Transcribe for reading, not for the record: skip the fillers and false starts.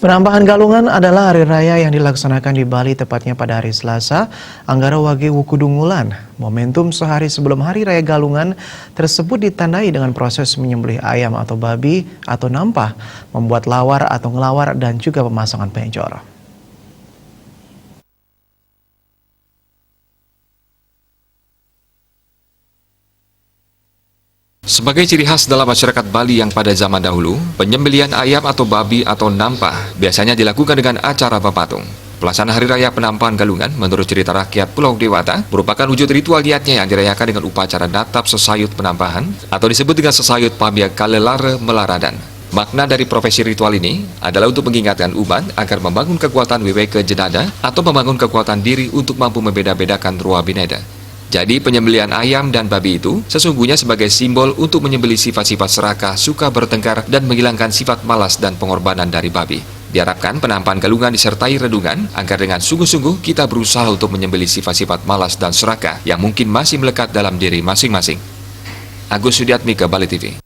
Penambahan galungan adalah hari raya yang dilaksanakan di Bali tepatnya pada hari Selasa, Anggara Wage Wukudungulan. Momentum sehari sebelum hari raya galungan tersebut ditandai dengan proses menyembelih ayam atau babi atau nampah, membuat lawar atau ngelawar dan juga pemasangan penjor. Sebagai ciri khas dalam masyarakat Bali yang pada zaman dahulu, penyembelihan ayam atau babi atau nampah biasanya dilakukan dengan acara papatung. Pelaksanaan Hari Raya Penampahan Galungan menurut cerita rakyat Pulau Dewata merupakan wujud ritual giatnya yang dirayakan dengan upacara natap sesayut penampahan atau disebut dengan sesayut pamia kalelare melaradan. Makna dari profesi ritual ini adalah untuk mengingatkan umat agar membangun kekuatan wewe ke jedada atau membangun kekuatan diri untuk mampu membeda-bedakan ruah bineda. Jadi penyembelihan ayam dan babi itu sesungguhnya sebagai simbol untuk menyembelih sifat-sifat serakah, suka bertengkar, dan menghilangkan sifat malas dan pengorbanan dari babi. Diharapkan penampahan galungan disertai redungan agar dengan sungguh-sungguh kita berusaha untuk menyembelih sifat-sifat malas dan serakah yang mungkin masih melekat dalam diri masing-masing. Agus Sudiatmika, Bali TV.